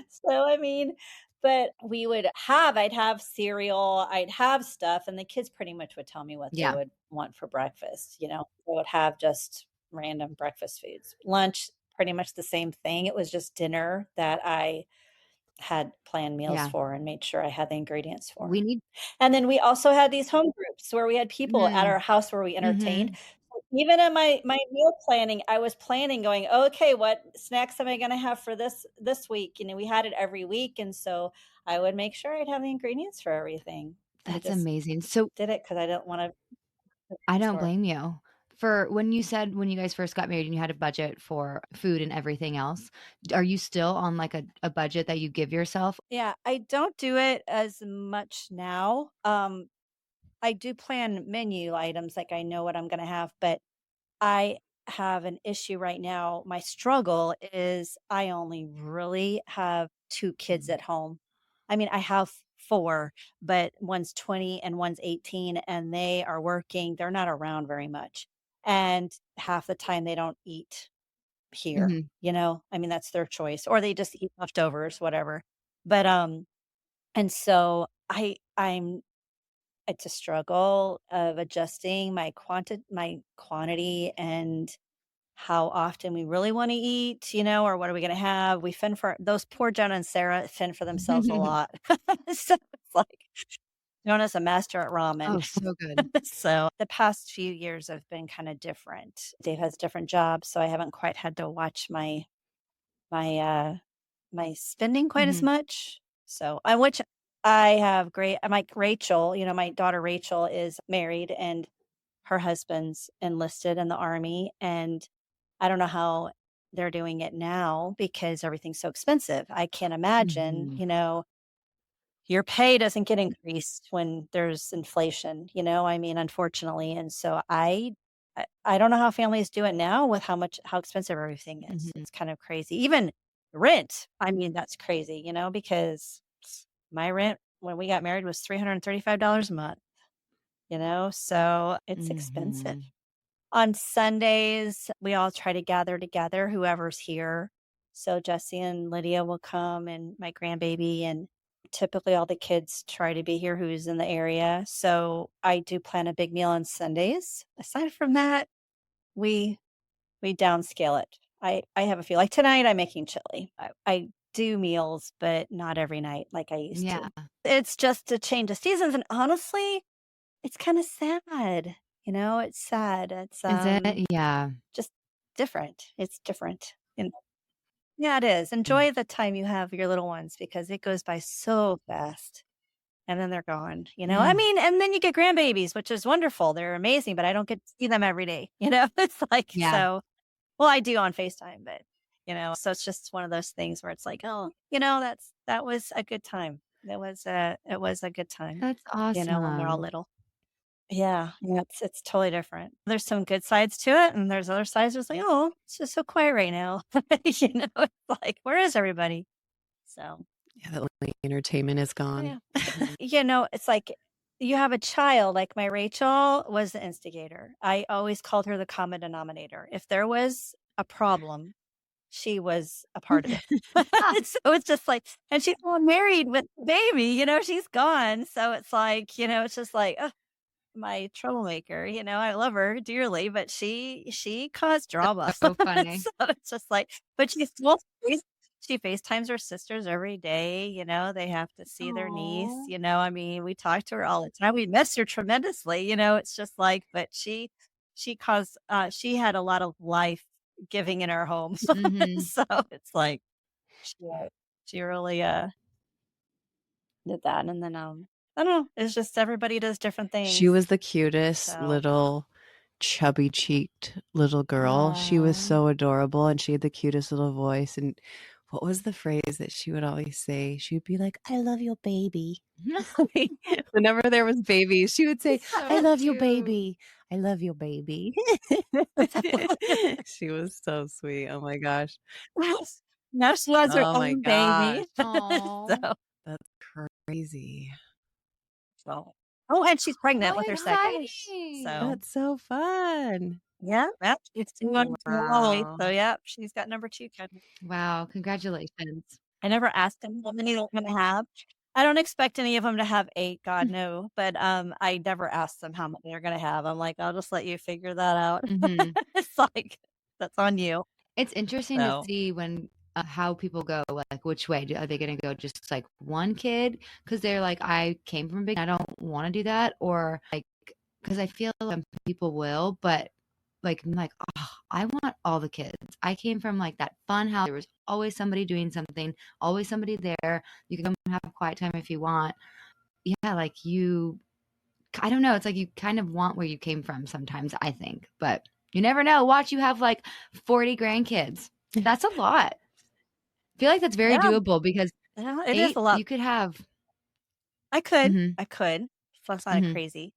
So, I mean, but I'd have cereal, I'd have stuff, and the kids pretty much would tell me what they would want for breakfast. They would have just random breakfast foods. Lunch, pretty much the same thing. It was just dinner that I had planned meals for and made sure I had the ingredients for. And then we also had these home groups where we had people at our house where we entertained. So even in my meal planning, I was planning going, okay, what snacks am I going to have for this week? We had it every week. And so I would make sure I'd have the ingredients for everything. That's amazing. So did it because I didn't want to. I don't blame you. For when you said when you guys first got married and you had a budget for food and everything else, are you still on like a budget that you give yourself? Yeah, I don't do it as much now. I do plan menu items, like I know what I'm going to have, but I have an issue right now. My struggle is I only really have 2 kids at home. I mean, I have 4, but one's 20 and one's 18, and they are working. They're not around very much. And half the time they don't eat here, I mean, that's their choice, or they just eat leftovers, whatever. But, and so it's a struggle of adjusting my quantity and how often we really want to eat, or what are we going to have? We fend for those poor Jonah and Sarah fend for themselves a lot. So it's like Jonah's a master at ramen. Oh, so good. So the past few years have been kind of different. Dave has different jobs, so I haven't quite had to watch my spending quite as much. So which I have Rachel, my daughter Rachel is married and her husband's enlisted in the Army. And I don't know how they're doing it now because everything's so expensive. I can't imagine, your pay doesn't get increased when there's inflation, unfortunately. And so I don't know how families do it now with how expensive everything is. It's kind of crazy. Even rent. I mean, that's crazy, because my rent when we got married was $335 a month, so it's expensive. On Sundays, we all try to gather together, whoever's here. So Jesse and Lydia will come and my grandbaby, and typically all the kids try to be here who's in the area. So I do plan a big meal on Sundays. Aside from that, we downscale it. I have a few, like tonight I'm making chili. I do meals, but not every night like I used to. It's just a change of seasons. And honestly, it's kind of sad. It's sad. It's Is it? Yeah. just different. It's different. Yeah, it is. Enjoy the time you have with your little ones because it goes by so fast. And then they're gone, I mean, and then you get grandbabies, which is wonderful. They're amazing, but I don't get to see them every day. It's like, so, well, I do on FaceTime, but, so it's just one of those things where it's like, oh, that was a good time. It was a good time. That's awesome. When we're all little. Yeah, it's totally different. There's some good sides to it, and there's other sides that's like, oh, it's just so quiet right now. It's like, where is everybody? So yeah, the only entertainment is gone. Yeah. It's like you have a child, like my Rachel was the instigator. I always called her the common denominator. If there was a problem, she was a part of it. So it's just like, and she's all married with a baby, she's gone. So it's like, it's just like, oh, my troublemaker, I love her dearly, but she caused drama. So funny. So it's just like, but she FaceTimes her sisters every day, they have to see their niece, I mean, we talk to her all the time. We miss her tremendously, it's just like, but she caused, she had a lot of life giving in our home. So it's like, she really, did that. And then, I don't know. It's just everybody does different things. She was the cutest little chubby cheeked little girl. She was so adorable and she had the cutest little voice. And what was the phrase that she would always say? She would be like, I love your baby. Whenever there was babies, she would say, I love your baby. I love your baby. She was so sweet. Oh my gosh. Now she loves her own baby. So that's crazy. So, and she's pregnant with her second. So that's so fun. Yeah, it's going wow. So yeah, she's got number 2 coming. Wow, congratulations. I never asked them how many they're gonna have. I don't expect any of them to have 8, God no. But I never asked them how many they're gonna have. I'm like, I'll just let you figure that out. It's like that's on you. It's interesting to see when how people go, like which way are they going to go? Just like one kid because they're like, I came from a big, I don't want to do that, or like because I feel like people will, but like I'm like, oh, I want all the kids. I came from like that fun house. There was always somebody doing something, always somebody there. You can come and have a quiet time if you want. Yeah, like I don't know. It's like you kind of want where you came from sometimes, I think, but you never know. Watch, you have like 40 grandkids. That's a lot. I feel like that's very doable because it is a lot. You could have. I could. So it's not crazy,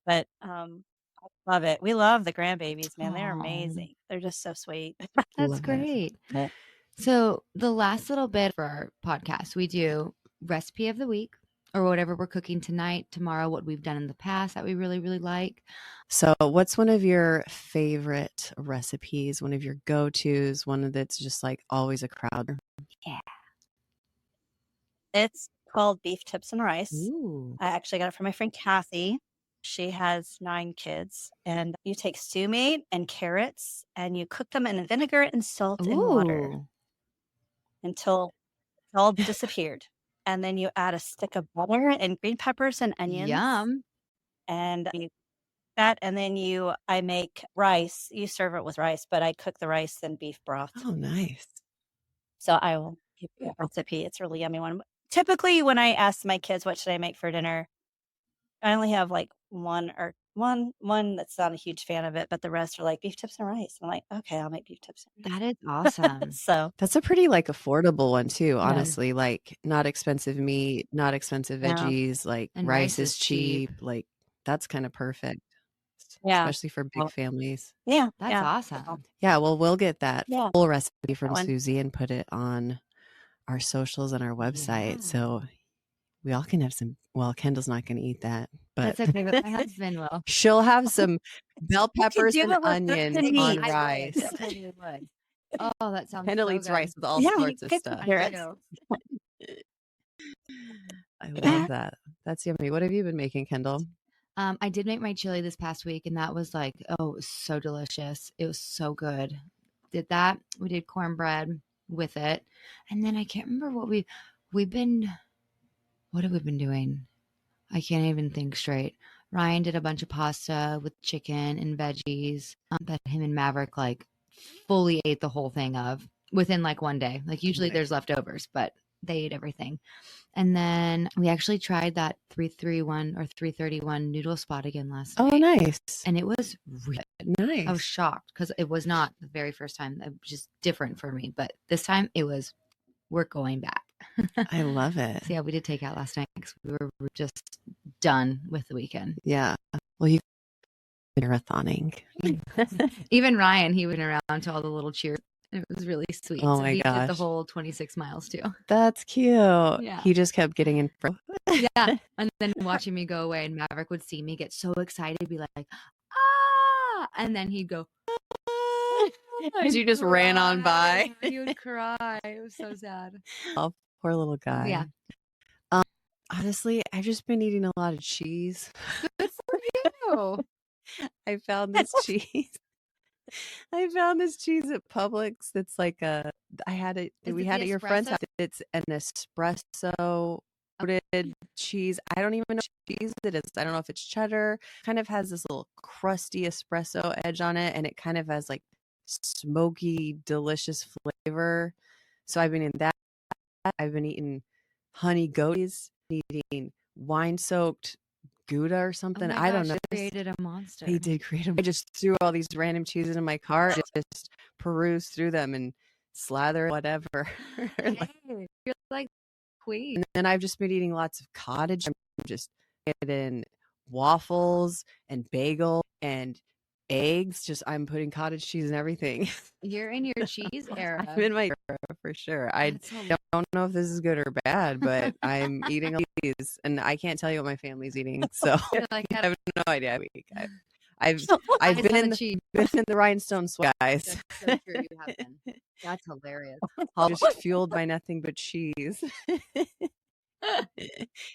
but I love it. We love the grandbabies, man. They're amazing. They're just so sweet. That's great. So the last little bit for our podcast, we do recipe of the week or whatever we're cooking tonight, tomorrow, what we've done in the past that we really, really like. So what's one of your favorite recipes, one of your go-tos, one that's just like always a crowd? Yeah. It's called beef tips and rice. Ooh. I actually got it from my friend Kathy. She has 9 kids, and you take stew meat and carrots and you cook them in vinegar and salt and water until it's all disappeared. And then you add a stick of butter and green peppers and onions. Yum. And you that, and then I make rice. You serve it with rice, but I cook the rice in beef broth. Oh, nice. So I will give you a recipe. It's a really yummy one. Typically, when I ask my kids, what should I make for dinner? I only have like one one that's not a huge fan of it, but the rest are like beef tips and rice. I'm like, okay, I'll make beef tips and rice. That is awesome. So that's a pretty like affordable one too, honestly. Like not expensive meat, not expensive veggies, like And rice is cheap. Like that's kind of perfect. Yeah. Especially for big families. Yeah. That's awesome. Yeah, well, we'll get that full recipe from one. Susie and put it on our socials and our website. So we all can have some. Well, Kendall's not going to eat that, but That's okay. But my husband will. She'll have some bell peppers and onion on I rice. I totally would. Oh, that sounds Kendall so eats good. rice with all sorts of stuff. I love that. That's yummy. What have you been making, Kendall? I did make my chili this past week, and that was like, oh, it was so delicious. It was so good. Did that. We did cornbread with it. And then I can't remember what what have we been doing? I can't even think straight. Ryan did a bunch of pasta with chicken and veggies that him and Maverick like fully ate the whole thing of within like one day. Like usually there's leftovers, but they ate everything. And then we actually tried that 331 or 331 noodle spot again last night. Oh, nice. And it was really nice. I was shocked because it was not the very first time. It was just different for me. But this time we're going back. I love it. So yeah, we did take out last night because we were just done with the weekend. Yeah. Well, you've been marathoning. Even Ryan, he went around to all the little cheers. It was really sweet. Oh so my he gosh. did the whole 26 miles too. That's cute. Yeah. He just kept getting in front. Yeah. And then watching me go away and Maverick would see me get so excited, be like, ah, and then he'd go, because you just ran on by. He would cry. It was so sad. Oh, poor little guy. Yeah. Honestly, I've just been eating a lot of cheese. Good for you. I found this cheese. I found this cheese at Publix. That's like we had it at your friend's house. It's an espresso coated cheese. I don't even know what cheese it is. I don't know if it's cheddar. Kind of has this little crusty espresso edge on it, and it kind of has like smoky, delicious flavor. So I've been in that. I've been eating honey goaties, eating wine-soaked Gouda or something. I don't know. He created a monster. He did create a. I just threw all these random cheeses in my car, just peruse through them and slather whatever. You're like queen. And then I've just been eating lots of cottage. I'm just getting waffles and bagel and eggs. Just I'm putting cottage cheese in everything. You're in your cheese era. I'm in my era for sure. I don't know if this is good or bad, but I'm eating all these, and I can't tell you what my family's eating, so I have no idea. I've been in the rhinestone sweat, guys. That's so true. You have been. That's hilarious. All just fueled by nothing but cheese.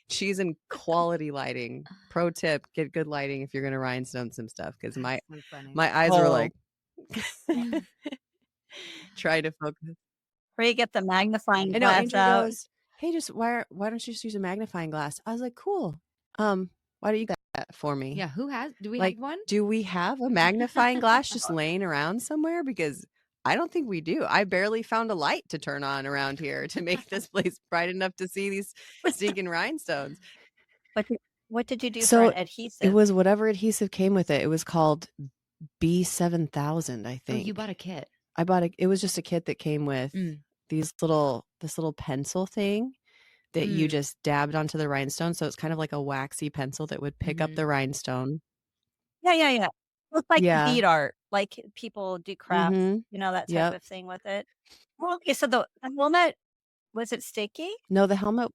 Cheese and quality lighting. Pro tip: get good lighting if you're going to rhinestone some stuff, because my eyes were like try to focus. Where you get the magnifying glass Andrew out. goes, hey, just why don't you just use a magnifying glass? I was like, cool. Why don't you get that for me? Yeah, do we like, have one? Do we have a magnifying glass just laying around somewhere? Because I don't think we do. I barely found a light to turn on around here to make this place bright enough to see these stinking rhinestones. What did you do for an adhesive? It was whatever adhesive came with it. It was called B7000, I think. Oh, you bought a kit. It was just a kit that came with this little pencil thing that you just dabbed onto the rhinestone. So it's kind of like a waxy pencil that would pick up the rhinestone. Yeah. Looks like bead art, like people do crafts, that type of thing with it. Well, okay, so the helmet, was it sticky? No, the helmet.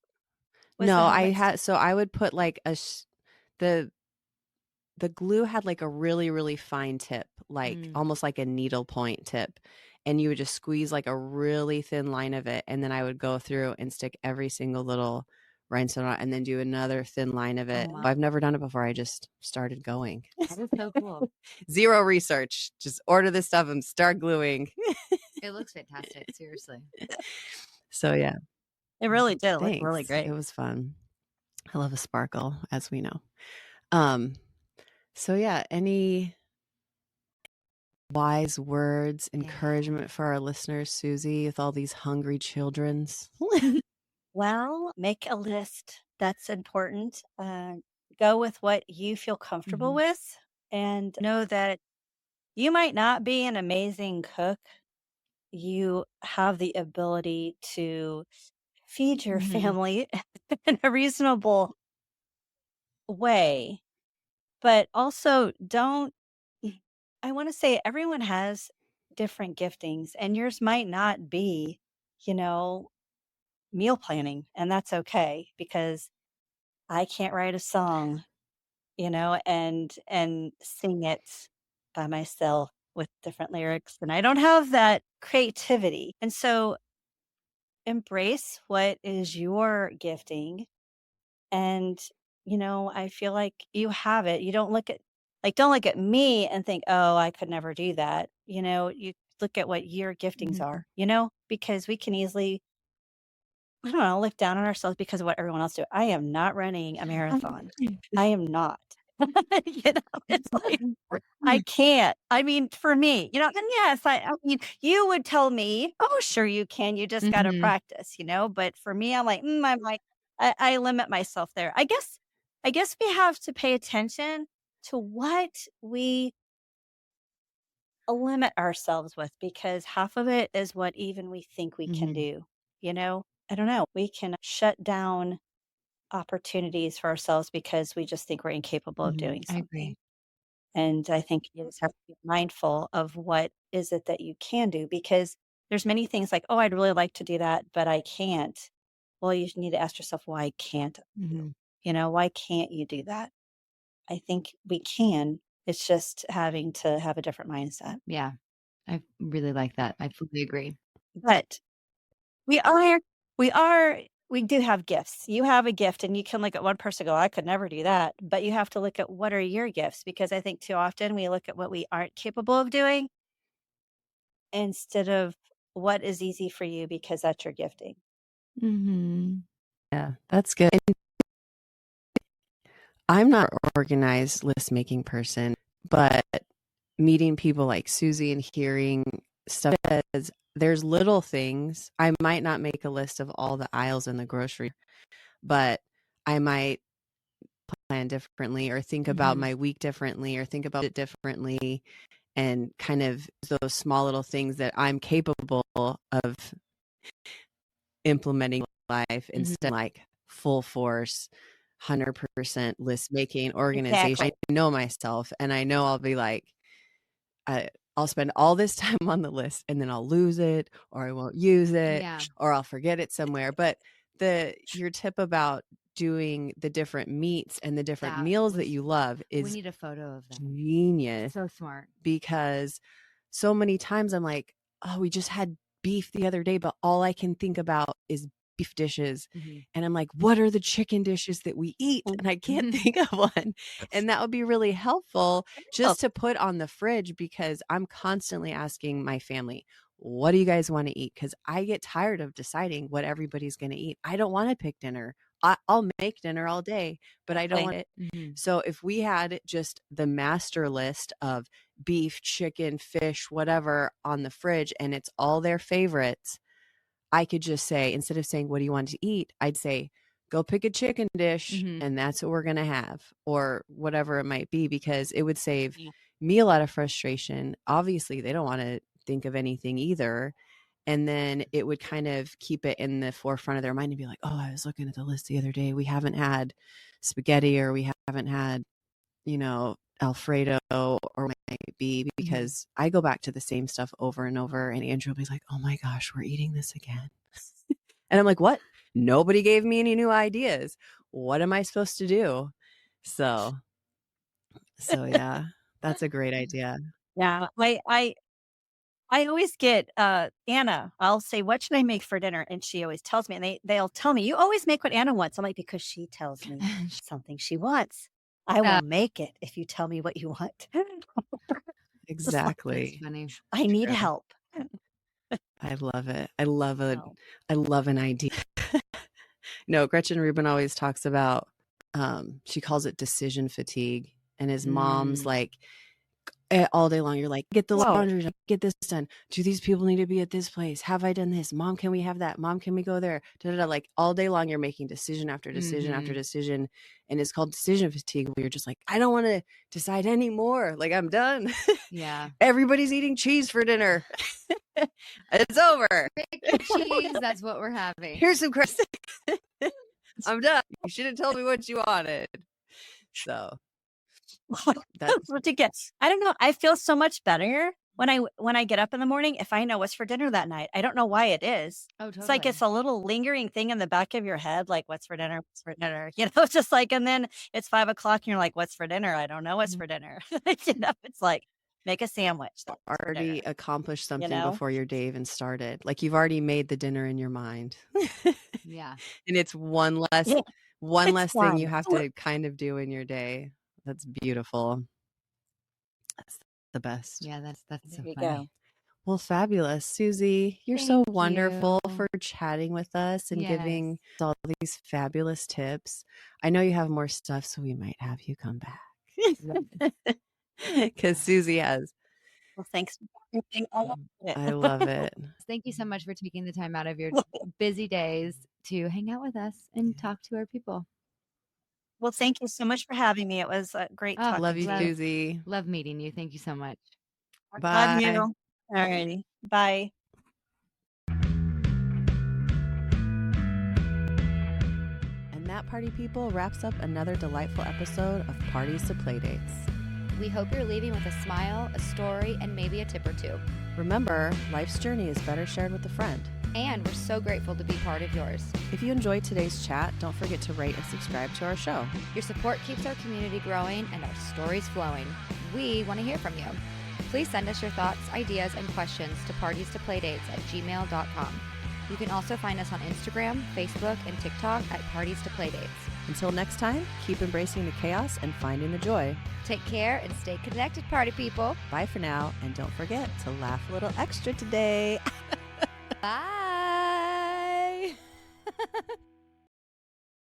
So I would put like the glue had like a really, really fine tip, like almost like a needle point tip. And you would just squeeze like a really thin line of it. And then I would go through and stick every single little rhinestone on, and then do another thin line of it. Oh, wow. I've never done it before. I just started going. That is so cool. Zero research. Just order this stuff and start gluing. It looks fantastic. Seriously. So yeah. It really did. It looked really great. It was fun. I love a sparkle, as we know. So yeah, any wise words, encouragement for our listeners, Susie, with all these hungry childrens? Well, make a list. That's important. go with what you feel comfortable with, and know that you might not be an amazing cook. You have the ability to feed your family in a reasonable way, but also I want to say everyone has different giftings, and yours might not be, meal planning, and that's okay, because I can't write a song, and sing it by myself with different lyrics, and I don't have that creativity. And so embrace what is your gifting, and I feel like you have it. You don't look at me and think, "Oh, I could never do that." You look at what your giftings are, because we can easily, I don't know, look down on ourselves because of what everyone else do. I am not running a marathon. I am not. It's like I can't. I mean, for me, and yes, I mean, you would tell me, "Oh, sure you can. You just got to practice," But for me, I'm like, I'm like, I limit myself there. I guess we have to pay attention to what we limit ourselves with, because half of it is what even we think we can do. I don't know. We can shut down opportunities for ourselves because we just think we're incapable of doing I something. agree. And I think you just have to be mindful of what is it that you can do, because there's many things like, oh, I'd really like to do that, but I can't. Well, you need to ask yourself, why can't you? Why can't you do that? I think we can. It's just having to have a different mindset. Yeah. I really like that. I fully agree. But we do have gifts. You have a gift, and you can look at one person and go, I could never do that. But you have to look at what are your gifts, because I think too often we look at what we aren't capable of doing instead of what is easy for you, because that's your gifting. Yeah, that's good. And I'm not an organized list making person, but meeting people like Susie and hearing stuff, there's little things. I might not make a list of all the aisles in the grocery, but I might plan differently, or think about my week differently, or think about it differently, and kind of those small little things that I'm capable of implementing in life instead of like full force 100% list making organization. Exactly. I know myself, and I know I'll be like, I'll spend all this time on the list, and then I'll lose it, or I won't use it, or I'll forget it somewhere. But your tip about doing the different meats and the different meals that you love We is need a photo of them. genius. So smart. Because so many times I'm like, oh, we just had beef the other day, but all I can think about is beef dishes. And I'm like, what are the chicken dishes that we eat? And I can't think of one. And that would be really helpful just to put on the fridge, because I'm constantly asking my family, what do you guys want to eat? Because I get tired of deciding what everybody's going to eat. I don't want to pick dinner. I'll make dinner all day, but I don't want it. So if we had just the master list of beef, chicken, fish, whatever on the fridge, and it's all their favorites, I could just say, instead of saying, what do you want to eat? I'd say, go pick a chicken dish and that's what we're going to have, or whatever it might be, because it would save me a lot of frustration. Obviously, they don't want to think of anything either. And then it would kind of keep it in the forefront of their mind and be like, oh, I was looking at the list the other day. We haven't had spaghetti, or we haven't had, Alfredo, or might be, because I go back to the same stuff over and over, and Andrew will be like, oh my gosh, we're eating this again. And I'm like, what? Nobody gave me any new ideas. What am I supposed to do? So yeah, that's a great idea. Yeah. I always get Anna. I'll say, what should I make for dinner? And she always tells me, and they'll tell me, you always make what Anna wants. I'm like, because she tells me something she wants. I will make it if you tell me what you want. Exactly. That's funny. I need help. I love it. I love an idea. No, Gretchen Rubin always talks about, she calls it decision fatigue. And his mom's like, all day long. You're like, get the laundry done, get this done. Do these people need to be at this place? Have I done this? Mom, can we have that? Mom, can we go there? Like all day long, you're making decision after decision after decision. And it's called decision fatigue, where you're just like, I don't want to decide anymore. Like, I'm done. Yeah. Everybody's eating cheese for dinner. It's over. Cheese, that's what we're having. Here's some crust. I'm done. You should have told me what you wanted. So that's ridiculous. I don't know. I feel so much better when I get up in the morning if I know what's for dinner that night. I don't know why it is. Oh, totally. It's like it's a little lingering thing in the back of your head, like what's for dinner, what's for dinner. You know, it's just like, and then it's 5 o'clock and you're like, what's for dinner? I don't know what's for dinner. You know, it's like make a sandwich. Already accomplished something before your day even started. Like you've already made the dinner in your mind. Yeah. And it's one less thing you have to kind of do in your day. That's beautiful. That's the best. Yeah, that's so funny. Go. Well, fabulous. Susie, you're so wonderful for chatting with us and giving all these fabulous tips. I know you have more stuff, so we might have you come back. Because Susie has. Well, thanks. I love it. Thank you so much for taking the time out of your busy days to hang out with us and talk to our people. Well, thank you so much for having me. It was a great talk. Love you, Susie. Love meeting you. Thank you so much. Bye. Love you. All righty. Bye. And that, party people, wraps up another delightful episode of Parties to Playdates. We hope you're leaving with a smile, a story, and maybe a tip or two. Remember, life's journey is better shared with a friend. And we're so grateful to be part of yours. If you enjoyed today's chat, don't forget to rate and subscribe to our show. Your support keeps our community growing and our stories flowing. We want to hear from you. Please send us your thoughts, ideas, and questions to partiestoplaydates@gmail.com. You can also find us on Instagram, Facebook, and TikTok at Parties to Playdates. Until next time, keep embracing the chaos and finding the joy. Take care and stay connected, party people. Bye for now, and don't forget to laugh a little extra today. Bye.